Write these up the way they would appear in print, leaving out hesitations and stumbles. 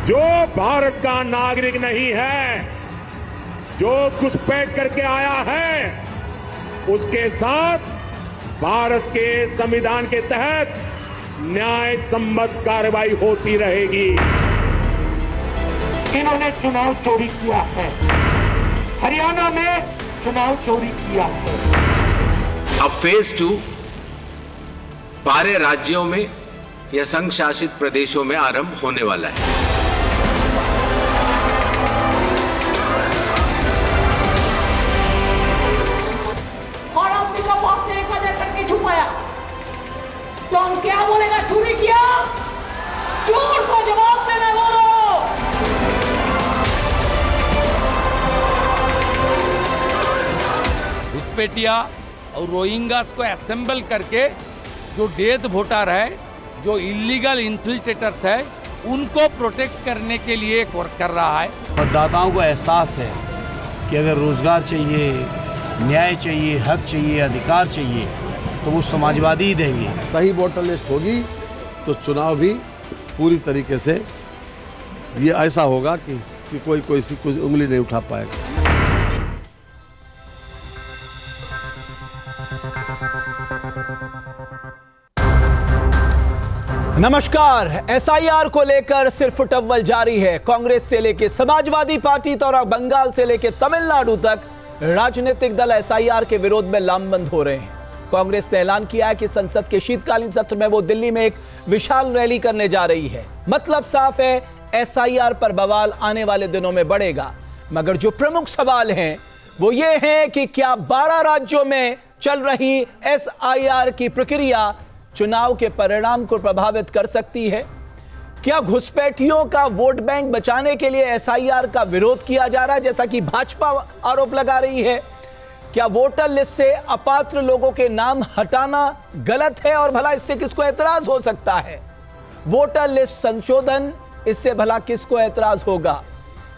जो भारत का नागरिक नहीं है, जो घुसपैठ करके आया है, उसके साथ भारत के संविधान के तहत न्याय सम्मत कार्रवाई होती रहेगी। इन्होंने चुनाव चोरी किया है, हरियाणा में चुनाव चोरी किया है। अब फेज 2 12 राज्यों में या संघ शासित प्रदेशों में आरंभ होने वाला है। और आपने का पास से 1,000 करके छुपाया, तो हम क्या बोलेगा? चोरी किया, चोर को जवाब देना बोलो। घुसपैठिया और रोहिंग्यास को असेंबल करके जो डेथ वोटर है, जो इलीगल इन्फिल्ट्रेटर्स है, उनको प्रोटेक्ट करने के लिए वर्क कर रहा है। मतदाताओं को एहसास है कि अगर रोजगार चाहिए, न्याय चाहिए, हक चाहिए, अधिकार चाहिए, तो वो समाजवादी ही देंगे। सही वोटर लिस्ट होगी तो चुनाव भी पूरी तरीके से ये ऐसा होगा कि कोई सी कुछ उंगली नहीं उठा पाएगा। नमस्कार। एसआईआर को लेकर सिर्फ अव्वल जारी है। कांग्रेस से लेकर समाजवादी पार्टी और बंगाल से लेकर तमिलनाडु तक राजनीतिक दल एसआईआर के विरोध में लामबंद हो रहे हैं। कांग्रेस ने ऐलान किया है कि संसद के शीतकालीन सत्र में वो दिल्ली में एक विशाल रैली करने जा रही है। मतलब साफ है, एसआईआर पर बवाल आने वाले दिनों में बढ़ेगा। मगर जो प्रमुख सवाल हैं वो ये हैं कि क्या 12 राज्यों में चल रही एसआईआर की प्रक्रिया चुनाव के परिणाम को प्रभावित कर सकती है? क्या घुसपैठियों का वोट बैंक बचाने के लिए एसआईआर का विरोध किया जा रहा है, जैसा कि भाजपा आरोप लगा रही है? क्या वोटर लिस्ट से अपात्र लोगों के नाम हटाना गलत है और भला इससे किसको एतराज हो सकता है? वोटर लिस्ट संशोधन, इससे भला किसको एतराज होगा?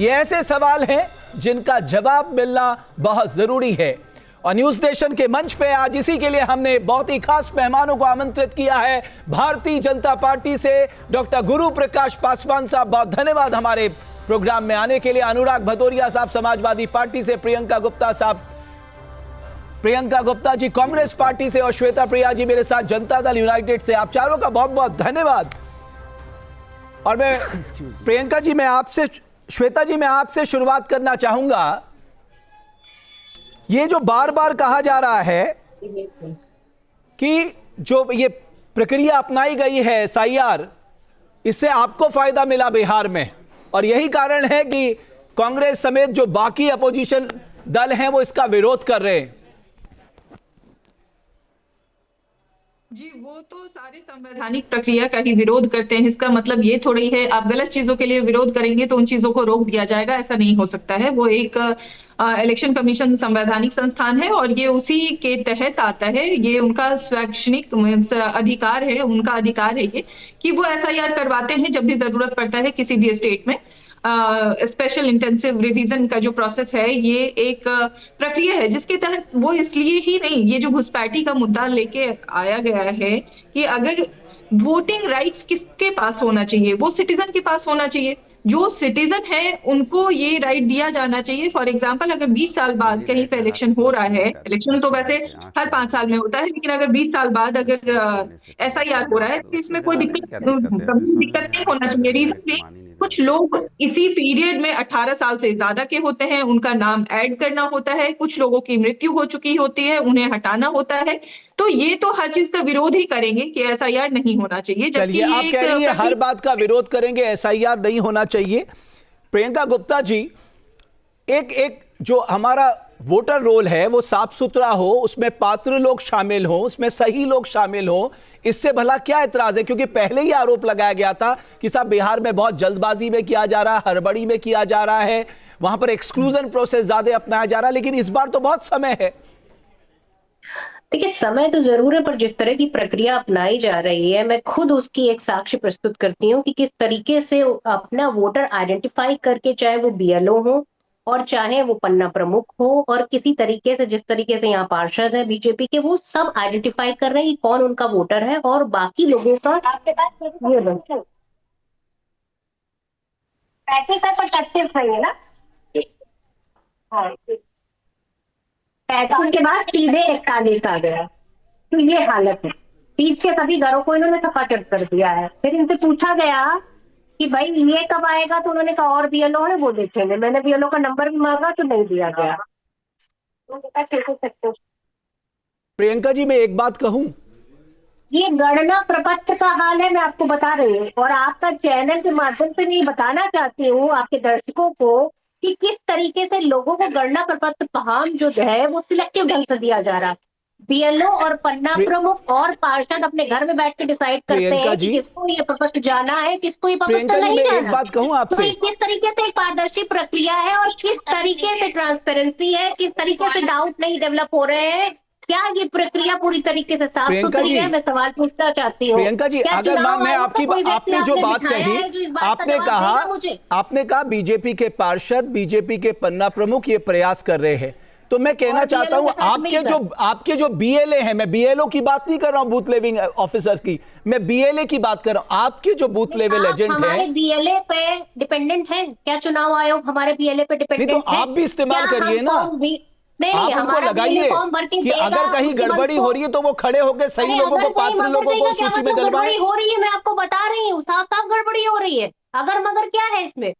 ये ऐसे सवाल हैं जिनका जवाब मिलना बहुत जरूरी है। और न्यूज नेशन के मंच पे आज इसी के लिए हमने बहुत ही खास मेहमानों को आमंत्रित किया है। भारतीय जनता पार्टी से डॉक्टर गुरु प्रकाश पासवान साहब, बहुत धन्यवाद हमारे प्रोग्राम में आने के लिए। अनुराग भदौरिया साहब समाजवादी पार्टी से, प्रियंका गुप्ता जी कांग्रेस पार्टी से और श्वेता प्रिया जी मेरे साथ जनता दल यूनाइटेड से। आप चारों का बहुत बहुत धन्यवाद। और मैं प्रियंका जी, श्वेता जी, मैं आपसे शुरुआत करना चाहूंगा। ये जो बार बार कहा जा रहा है कि जो ये प्रक्रिया अपनाई गई है एसआईआर, इससे आपको फायदा मिला बिहार में, और यही कारण है कि कांग्रेस समेत जो बाकी अपोजिशन दल हैं वो इसका विरोध कर रहे हैं। जी, वो तो सारे संवैधानिक प्रक्रिया का ही विरोध करते हैं। इसका मतलब ये थोड़ी है आप गलत चीजों के लिए विरोध करेंगे तो उन चीजों को रोक दिया जाएगा, ऐसा नहीं हो सकता है। वो एक इलेक्शन कमीशन संवैधानिक संस्थान है और ये उसी के तहत आता है। ये उनका शैक्षणिक अधिकार है, उनका अधिकार है ये कि वो एसआईआर करवाते हैं जब भी जरूरत पड़ता है किसी भी स्टेट में। स्पेशल इंटेंसिव रिवीजन का जो प्रोसेस है, ये एक प्रक्रिया है जिसके तहत वो इसलिए ही नहीं, ये जो घुसपैठी का मुद्दा लेके आया गया है कि अगर वोटिंग राइट्स किसके पास होना चाहिए, वो सिटीजन के पास होना चाहिए। जो सिटीजन है उनको ये राइट दिया जाना चाहिए। फॉर एग्जांपल, अगर 20 साल बाद कहीं पे इलेक्शन हो रहा है, इलेक्शन तो वैसे हर 5 साल में होता है, लेकिन अगर 20 साल बाद अगर एसआईआर हो रहा है तो इसमें कोई दिक्कत नहीं होना चाहिए। रीजन कुछ लोग इसी पीरियड में 18 साल से ज्यादा के होते हैं, उनका नाम ऐड करना होता है। कुछ लोगों की मृत्यु हो चुकी होती है, उन्हें हटाना होता है। तो ये तो हर चीज का विरोध ही करेंगे कि एसआईआर नहीं होना चाहिए। जबकि आप कह रही हैं हर बात का विरोध करेंगे, एसआईआर नहीं होना चाहिए। प्रियंका गुप्ता जी, एक जो हमारा वोटर रोल है वो साफ सुथरा हो, उसमें पात्र लोग शामिल हो, उसमें सही लोग शामिल हो, इससे भला क्या एतराज है? क्योंकि पहले ही आरोप लगाया गया था कि साहब बिहार में बहुत जल्दबाजी में किया जा रहा है, हड़बड़ी में किया जा रहा है, वहां पर एक्सक्लूजन प्रोसेस ज्यादा अपनाया जा रहा है, लेकिन इस बार तो बहुत समय है। देखिए, समय तो जरूर है, पर जिस तरह की प्रक्रिया अपनाई जा रही है, मैं खुद उसकी एक साक्ष्य प्रस्तुत करती हूँ कि किस तरीके से अपना वोटर आइडेंटिफाई करके, चाहे वो बीएलओ हो और चाहे वो पन्ना प्रमुख हो, और किसी तरीके से जिस तरीके से यहाँ पार्षद है बीजेपी के, वो सब आइडेंटिफाई कर रहे हैं कि कौन उनका वोटर है और बाकी लोगों का 35 है पर 36 नहीं है ना। हाँ 35 के बाद सीधे 41 आ गया, तो ये हालत है। बीच के सभी घरों को इन्होंने सपाटप कर दिया है। फिर इनसे पूछा गया कि भाई ये कब आएगा, तो उन्होंने कहा और बीएलओ है वो देखेंगे। मैंने बीएलओ का नंबर भी मांगा तो नहीं दिया गया। प्रियंका जी मैं एक बात कहूं, ये गणना प्रपत्र का हाल है, मैं आपको बता रही हूँ, और आपका चैनल के माध्यम से मैं बताना चाहती हूँ आपके दर्शकों को कि किस तरीके से लोगों को गणना प्रपत्र फॉर्म जो है वो सिलेक्टिव ढंग से दिया जा रहा है। बीएलओ और पन्ना प्रमुख और पार्षद अपने घर में बैठ के डिसाइड करते हैं कि किसको ये प्रपत्र जाना है, किसको ये प्रपत्र नहीं जाना। एक बात कहूं आपसे, तो किस तरीके से एक पारदर्शी प्रक्रिया है और किस तरीके से ट्रांसपेरेंसी है, किस तरीके से डाउट नहीं डेवलप हो रहे हैं, क्या ये प्रक्रिया पूरी तरीके से साफ सुथरी है? मैं सवाल पूछना चाहती हूँ प्रियंका जी। अगर मैं आपकी आपने जो बात कही, आपने कहा बीजेपी के पार्षद, बीजेपी के पन्ना प्रमुख ये प्रयास कर रहे हैं, तो मैं कहना चाहता हूं आपके जो बीएलए हैं, मैं बीएलओ की बात नहीं कर रहा हूं, बूथ लेवल ऑफिसर की, मैं बीएलए की बात कर रहा हूं। आपके जो बूथ लेवल एजेंट हैं, हमारे बीएलए पे डिपेंडेंट हैं क्या? चुनाव आयोग हमारे बीएलए पे डिपेंडेंट है? तो आप भी इस्तेमाल करिए ना, आप उनको लगाइए कि अगर कहीं गड़बड़ी हो रही है तो वो खड़े होकर सही लोगों को, पात्र लोगों को सूची में डलवाएं। हो रही है, मैं आपको बता रही हूँ, साफ साफ गड़बड़ी हो रही है। अगर मगर क्या है इसमें,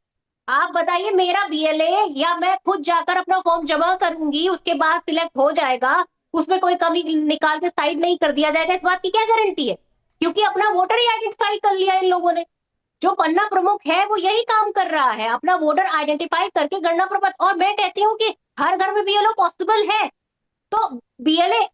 आप बताइए। मेरा बीएलए या मैं खुद जाकर अपना फॉर्म जमा करूंगी, उसके बाद सिलेक्ट हो जाएगा, उसमें कोई कमी निकाल के साइड नहीं कर दिया जाएगा, इस बात की क्या गारंटी है? क्योंकि अपना वोटर ही आइडेंटिफाई कर लिया इन लोगों ने। जो पन्ना प्रमुख है वो यही काम कर रहा है, अपना वोटर आइडेंटिफाई करके गणना प्रपत्र। और मैं कहती हूँ कि हर घर में बीएलओ पॉसिबल है, तो बीएलए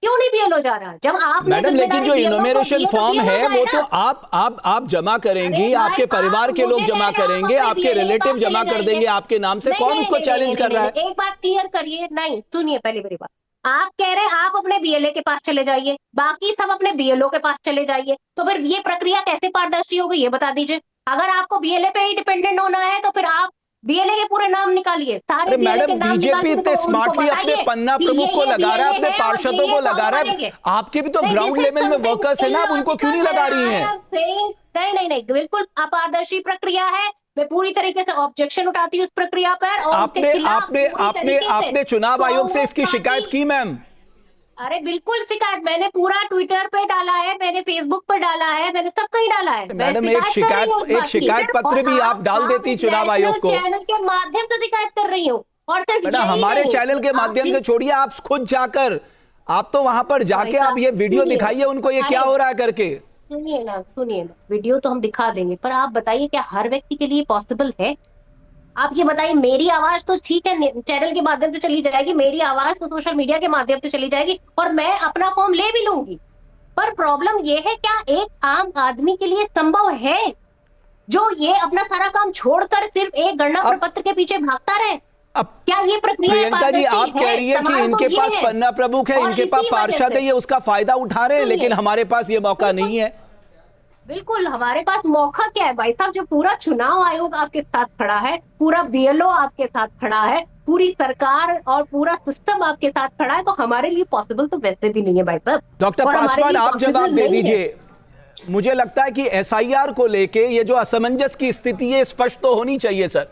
क्यों नहीं बीएलओ जा रहा? जब आप मैडम, लेकिन जो इनोमिनेशन फॉर्म है वो तो आप जमा करेंगी, आपके परिवार के लोग जमा करेंगे, आपके रिलेटिव जमा कर देंगे आपके नाम से। कौन उसको चैलेंज कर रहा है? एक बात क्लियर करिए। नहीं सुनिए, पहले मेरी बात। आप कह रहे हैं आप अपने बीएलए के पास चले जाइए, बाकी सब अपने बीएलओ के पास चले जाइए, तो फिर ये प्रक्रिया कैसे पारदर्शी होगी ये बता दीजिए। अगर आपको बीएलए पे ही डिपेंडेंट होना है तो फिर आप बीएलए के पूरे नाम निकालिए, सारे बीएलए के नाम। बीजेपी इतने स्मार्टली अपने पन्ना प्रमुख को लगा रहा है, अपने पार्षदों को लगा रहा है, आपके भी तो ग्राउंड लेवल में वर्कर्स है ना, आप उनको क्यों नहीं लगा रही हैं? नहीं, बिल्कुल अपारदर्शी प्रक्रिया है। मैं पूरी तरीके से ऑब्जेक्शन उठाती हूँ उस प्रक्रिया पर। और आपने चुनाव आयोग से इसकी शिकायत की मैम? अरे बिल्कुल शिकायत, मैंने पूरा ट्विटर पे डाला है, मैंने फेसबुक पे डाला है, मैंने सब कहीं डाला है। मैडम एक शिकायत पत्र भी आप डाल देती चुनाव आयोग को। चैनल के माध्यम से शिकायत कर रही हूँ। और सिर्फ हमारे चैनल के माध्यम से छोड़िए, आप खुद जाकर, आप तो वहां पर जाके आप ये वीडियो दिखाइए उनको, ये क्या हो रहा है करके। सुनिए ना, वीडियो तो हम दिखा देंगे, पर आप बताइए क्या हर व्यक्ति के लिए पॉसिबल है? आप ये बताइए। मेरी आवाज तो ठीक है चैनल के माध्यम से चली जाएगी, मेरी आवाज तो सोशल मीडिया के माध्यम से चली जाएगी, और मैं अपना फॉर्म ले भी लूंगी, पर प्रॉब्लम ये है क्या एक आम आदमी के लिए संभव है जो ये अपना सारा काम छोड़कर सिर्फ एक गणना प्रपत्र के पीछे भागता रहे? अब क्या ये प्रक्रिया? प्रियंका जी आप कह रही है कि इनके पास पन्ना प्रमुख है, इनके पास पार्षद है, ये उसका फायदा उठा रहे हैं, लेकिन हमारे पास ये मौका नहीं है। बिल्कुल हमारे पास मौका क्या है भाई साहब? जब पूरा चुनाव आयोग आपके साथ खड़ा है, पूरा बीएलओ आपके साथ खड़ा है, पूरी सरकार और पूरा सिस्टम आपके साथ खड़ा है, तो हमारे लिए पॉसिबल तो वैसे भी नहीं है भाई साहब। डॉक्टर पासवान आप जवाब दे दीजिए। मुझे लगता है कि एसआईआर को लेके ये जो असमंजस की स्थिति है स्पष्ट तो होनी चाहिए सर।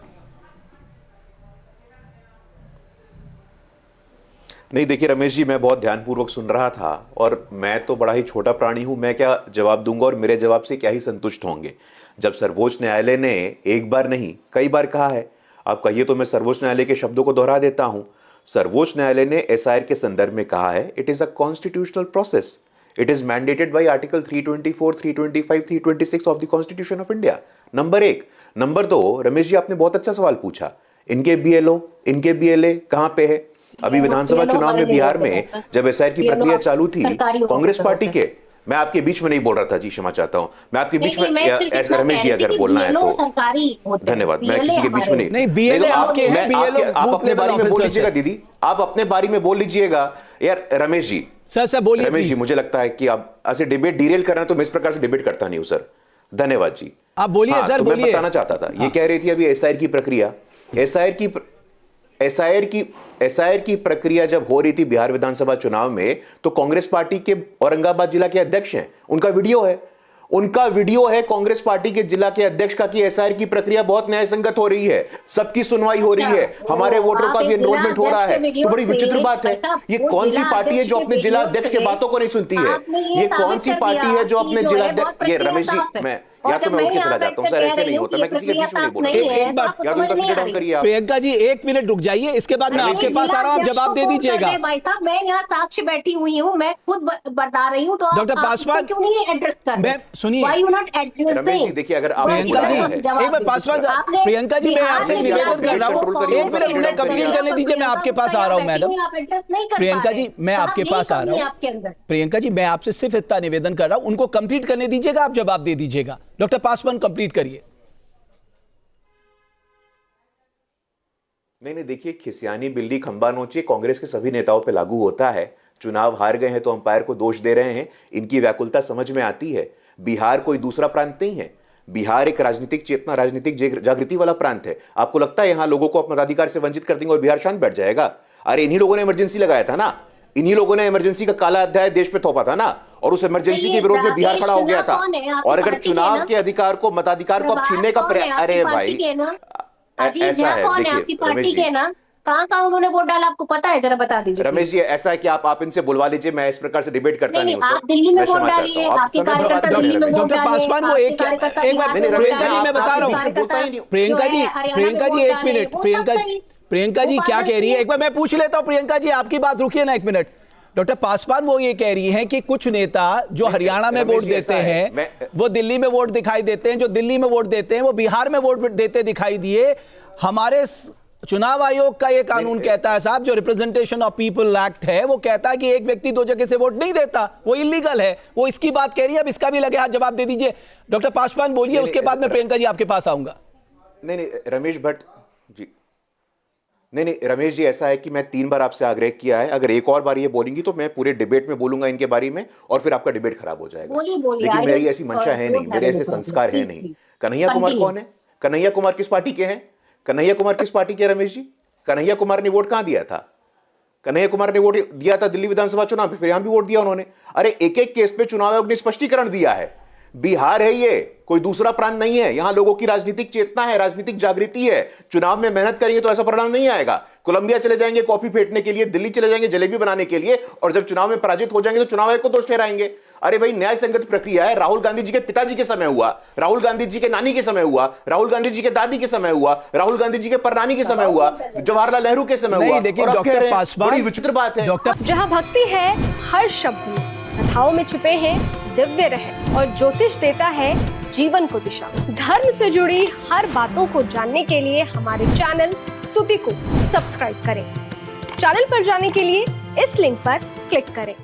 नहीं देखिए रमेश जी, मैं बहुत ध्यानपूर्वक सुन रहा था, और मैं तो बड़ा ही छोटा प्राणी हूं, मैं क्या जवाब दूंगा और मेरे जवाब से क्या ही संतुष्ट होंगे। जब सर्वोच्च न्यायालय ने एक बार नहीं कई बार कहा है, आप कहिए तो मैं सर्वोच्च न्यायालय के शब्दों को दोहरा देता हूं। सर्वोच्च न्यायालय ने एसआईआर के संदर्भ में कहा है, it is a constitutional process, it is mandated bye article 324, 325, 326 of the constitution of India. Number एक। नंबर दो, रमेश जी आपने बहुत अच्छा सवाल पूछा, इनके बीएलओ इनके बीएलए कहां पे है? अभी विधानसभा चुनाव में बिहार में जब एसआईआर की प्रक्रिया चालू थी, कांग्रेस पार्टी के, मैं आपके बीच में नहीं बोल रहा था जी, क्षमा चाहता हूं, मैं आपके बीच में, ऐसा रमेश जी अगर बोलना है तो धन्यवाद, मैं किसी के बीच में नहीं। आप अपने बारे में बोल लीजिएगा दीदी, आप अपने बारे में बोल लीजिएगा यार। रमेश जी सर बोलिए। रमेश जी मुझे लगता है कि आप ऐसे डिबेट डिरेल कर रहे हैं, तो मैं इस प्रकार से डिबेट करता नहीं हूं सर। धन्यवाद जी, आप बोलिए सर। मैं बताना चाहता था, ये कह रही थी अभी एसआईआर की प्रक्रिया, एसआईआर की प्रक्रिया जब हो रही थी बिहार विधानसभा चुनाव में, तो कांग्रेस पार्टी के औरंगाबाद जिला के अध्यक्ष हैं, उनका वीडियो है, उनका वीडियो है कांग्रेस पार्टी के जिला के अध्यक्ष का कि एसआईआर की प्रक्रिया बहुत न्यायसंगत हो रही है, सबकी सुनवाई हो रही है, हमारे वोटरों का भी एनरोलमेंट हो रहा है। तो बड़ी विचित्र बात है, ये कौन सी पार्टी है जो अपने जिला अध्यक्ष के बातों को नहीं सुनती है? ये कौन सी पार्टी है जो अपने जिला अध्यक्ष, ये रमेश जी, मैं या तो मैं उठ के चला जाता हूं सर, ऐसे नहीं होता, मैं किसी के बीच में नहीं बोलूंगा। एक बात या तो उनका डाउन करिए आप। प्रियंका जी 1 मिनट रुक जाइए, इसके बाद मैं आपके पास आ रहा हूं, आप जवाब दे दीजिएगा। भाई साहब मैं यहाँ साक्ष्य बैठी हुई हूँ, मैं खुद बता रही हूँ, तो डॉक्टर पासवान क्यों नहीं एड्रेस कर रहे? सुनिए रमेश जी, देखिए अगर आप प्रियंका जी एक बार पासवान, प्रियंका जी मैं आपसे निवेदन कर रहा हूँ, 1 मिनट उन्हें कंप्लीट करने दीजिए, मैं आपके पास आ रहा हूँ मैडम। प्रियंका जी मैं आपके पास आ रहा हूँ, प्रियंका जी मैं आपसे सिर्फ इतना निवेदन कर रहा हूँ, उनको कंप्लीट करने दीजिएगा, आप जवाब दे दीजिएगा। डॉक्टर पासवान कंप्लीट करिए। नहीं देखिए, खिसियानी बिल्ली खंबा नोचे कांग्रेस के सभी नेताओं पे लागू होता है। चुनाव हार गए हैं तो अंपायर को दोष दे रहे हैं, इनकी व्याकुलता समझ में आती है। बिहार कोई दूसरा प्रांत नहीं है, बिहार एक राजनीतिक चेतना, राजनीतिक जागृति वाला प्रांत है। आपको लगता है यहां लोगों को अपने मताधिकार से वंचित कर देंगे और बिहार शांत बैठ जाएगा? अरे इन्हीं लोगों ने इमरजेंसी लगाया था ना, इन्हीं लोगों ने इमरजेंसी का काला अध्याय देश पे थोपा था ना, और उस इमरजेंसी के विरोध में बिहार खड़ा हो गया था। और अगर चुनाव के अधिकार को, मताधिकार को अब छीनने का प्रयास, अरे भाई ऐसा है, देखिए रमेश जी कहाँ उन्होंने वोट डाला आपको पता है? जरा बता दीजिए रमेश जी। ऐसा है कि आप इनसे बुलवा लीजिए, मैं इस प्रकार से डिबेट करता नहीं हूं। आप दिल्ली में वोट डालिए, आपके कार्यकर्ता दिल्ली में वोट डालिए। पासवान वो एक बात प्रियंका जी मैं बता रहा हूँ, प्रियंका जी 1 मिनट, प्रियंका जी क्या कह रही है, एक बार मैं पूछ लेता हूँ। प्रियंका जी आपकी बात रुकिए ना 1 मिनट। डॉक्टर पासवान वो ये कह रही हैं कि कुछ नेता जो हरियाणा में वोट देते हैं वो दिल्ली में वोट दिखाई देते हैं, जो दिल्ली में वोट देते हैं वो बिहार में वोट देते दिखाई दिए। हमारे चुनाव आयोग का ये कानून कहता है साहब, जो रिप्रेजेंटेशन ऑफ पीपल एक्ट है, वो कहता है कि एक व्यक्ति 2 जगह से वोट नहीं देता, वो इलीगल है। वो इसकी बात कह रही है, अब इसका भी लगे हाथ जवाब दे दीजिए। डॉक्टर पासवान बोलिए, उसके बाद मैं प्रियंका जी आपके पास आऊंगा। नहीं रमेश भट्ट जी, नहीं रमेश जी, ऐसा है कि मैं 3 बार आपसे आग्रह किया है, अगर एक और बार ये बोलेंगी तो मैं पूरे डिबेट में बोलूंगा इनके बारे में, और फिर आपका डिबेट खराब हो जाएगा। लेकिन मेरी ऐसी मंशा है नहीं, मेरे ऐसे संस्कार है नहीं। कन्हैया कुमार कौन है? कन्हैया कुमार किस पार्टी के हैं? कन्हैया कुमार किस पार्टी के रमेश जी? कन्हैया कुमार ने वोट कहां दिया था? कन्हैया कुमार ने वोट दिया था दिल्ली विधानसभा चुनाव पे, फिर यहां भी वोट दिया उन्होंने। अरे एक केस पे चुनाव आयोग ने स्पष्टीकरण दिया है। बिहार है, ये कोई दूसरा प्रांत नहीं है। यहां लोगों की राजनीतिक चेतना है, राजनीतिक जागृति है। चुनाव में मेहनत करेंगे तो ऐसा परिणाम नहीं आएगा। कोलंबिया चले जाएंगे कॉफी फेंटने के लिए, दिल्ली चले जाएंगे जलेबी बनाने के लिए, और जब चुनाव में पराजित हो जाएंगे तो चुनाव आयोग को दोष ठहराएंगे। अरे भाई, न्याय संगत प्रक्रिया है। राहुल गांधी जी के पिताजी के समय हुआ, राहुल गांधी जी के नानी के समय हुआ, राहुल गांधी जी के दादी के समय हुआ, राहुल गांधी जी के परनानी के समय हुआ, जवाहरलाल नेहरू के समय हुआ। डॉक्टर पासवान, बड़ी विचित्र बात है। जहां भक्ति है हर शब्द में, कथाओं में छुपे हैं दिव्य रहस्य, और ज्योतिष देता है जीवन को दिशा। धर्म से जुड़ी हर बातों को जानने के लिए हमारे चैनल स्तुति को सब्सक्राइब करें। चैनल पर जाने के लिए इस लिंक पर क्लिक करें।